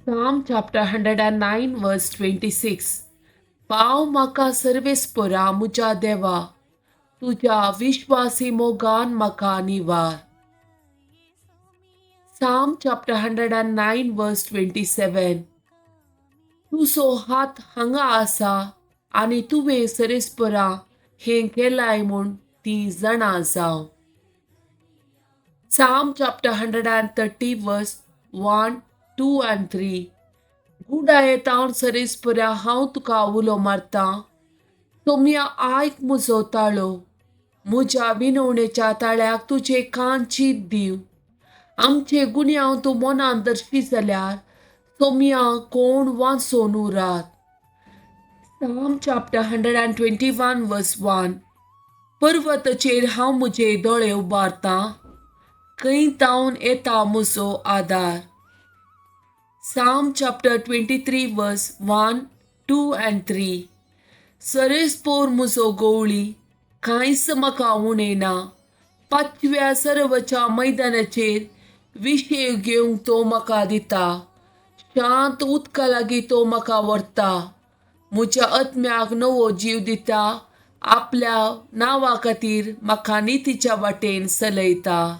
Psalm chapter 109 verse 26. पाव म्हाका सर्वेस्परा मुजा देवा, तुझ्या विश्वासी मोगान म्हाका निवार. Psalm chapter 109 verse 27. तुजो हात हांगा आसा आनी तुवें सर्वेस्परा हें केलाय म्हूण ती जाणा जावं. Psalm chapter 130 verse 1, 2 and 3. गुडायेतावन सर्वेस्परा हांव तुका उलो मारतां. सोम्या आयक म्हजो ताळो, म्हज्या विनवणेच्या ताळ्याक तुजे कान चीत दिव. आमचे गुन्यांव तूं मनान दर्शी जाल्यार सोम्या कोण वाचून उरात. Psalm chapter 121 verse 1. पर्वतचेर हांव म्हजे दोळे उबारतां, खंय तावन येता म्हजो आदार. Psalm chapter 23 verse 1, 2 and 3. सर्वेस्पोर म्हजो गवळी, कांयच म्हाका उणेना. पाचव्या सर्वच्या मैदानाचेर विशेव घेवंक तो म्हाका दिता. शांत उदका लागीं तो म्हाका व्हरता. म्हज्या आत्म्याक नवो जीव दिता. आपल्या नांवा खातीर म्हाका नितीच्या वाटेन चलयता.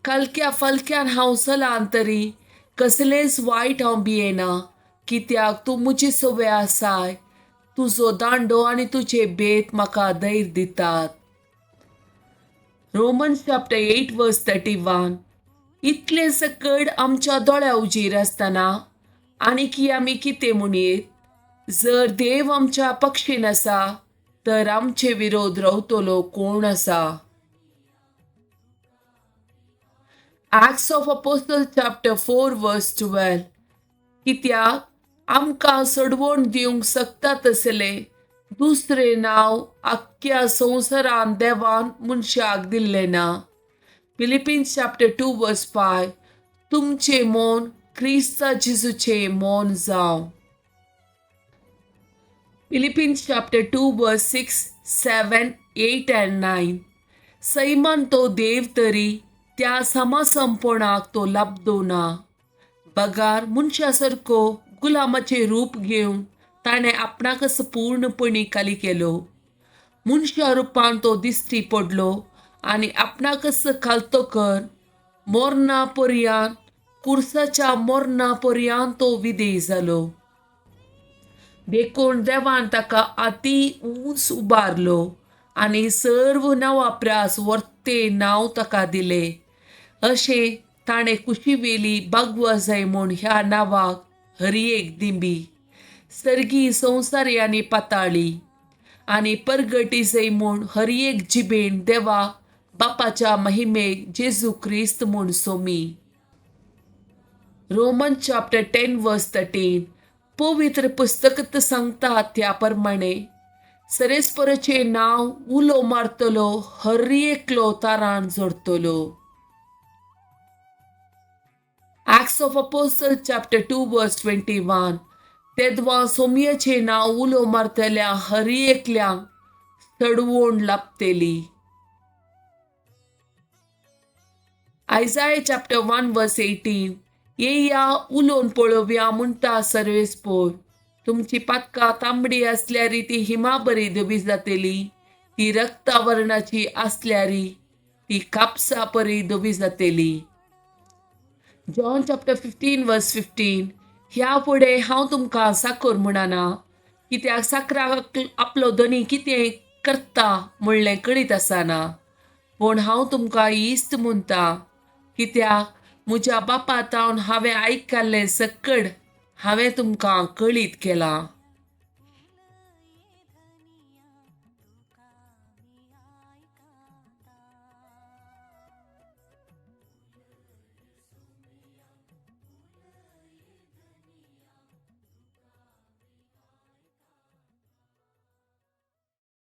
कालक्या फालक्यान हांव चलां तरी कसलेंच वायट हांव भियेना, कित्याक तूं म्हजी सवय आसाय. तुजो दांडो आनी तुजे बेत म्हाका धैर्य दितात. Romans chapter 8 verse 31. इतलें सकड आमच्या दोळ्या उजेर आसतना आनीक आमी कितें म्हणयेत? जर देव आमच्या पक्षेन आसा तर आमचे विरोध रावतलो कोण आसा? Acts of Apostles chapter 4 verse 12. कित्याक आमकां सडवण दिवंक शकता तसले दुसरे नांव आख्ख्या संवसारान देवान मनशाक दिल्लें ना. Philippians chapter 2 verse 5. तुमचे मन क्रिस्ता जेजूचे मन जावं. Philippians chapter 2 verse 6, 7, 8 and 9. सैमान तो देव तरी त्या समासंपणाक तो लाभदो ना. बगार मनशासारको गुलामाचे रूप घेवन ताणें आपणाकच पूर्णपणी खाली केलो. मनशा रुपान तो दिश्टी पडलो आनी आपणाकच खालतकर मोरणा पर्यंत, कुर्साच्या मोरणा पर्यंत तो विधेय जालो. देखून देवान ताका अती उंच उबारलो आनी सर्व नांवाप्रास वर्ते नांव ताका दिलें. अशें ताणें कुशीवेली बागवा जाय म्हूण ह्या नांवाक हरएक दिंबी, सर्गी, संवसारी आनी पाताळी आनी परगटी जाय म्हूण हरएक जिबेन देवा बापाच्या महिमेक जेजू क्रिस्त म्हूण सोमी. Romans chapter 10 verse 13. पवित्र पुस्तकात सांगता त्या प्रमाणे सर्वेस्पराचे नांव उलो मारतलो हरएकलो तारान जोडतलो. Acts of Apostles chapter 2 verse 21. तेदवा सोमयाचे नांव उलो मारतल्या हरएकल्यांक सडवण लाभतली. Isaiah chapter 1 verse 18. येया उलोवन पळोवया म्हणटा सर्वेस्पोर. तुमची पातकां तांबडी आसल्यारी ती हिमा बरी धवी जातली. ती रक्तावर्णाची आसल्यारी ती कापसा परी धवी जातली. John chapter 15 verse 15. ह्या फुडें हांव तुमकां साकर म्हणना, कित्याक साकराक आपलो धनी कितें करता म्हणलें कळीत आसना. पूण हांव तुमकां इस्त म्हणटा, कित्याक म्हज्या बापा तावन हांवें आयकल्लें सकड हांवें तुमकां कळीत केलां.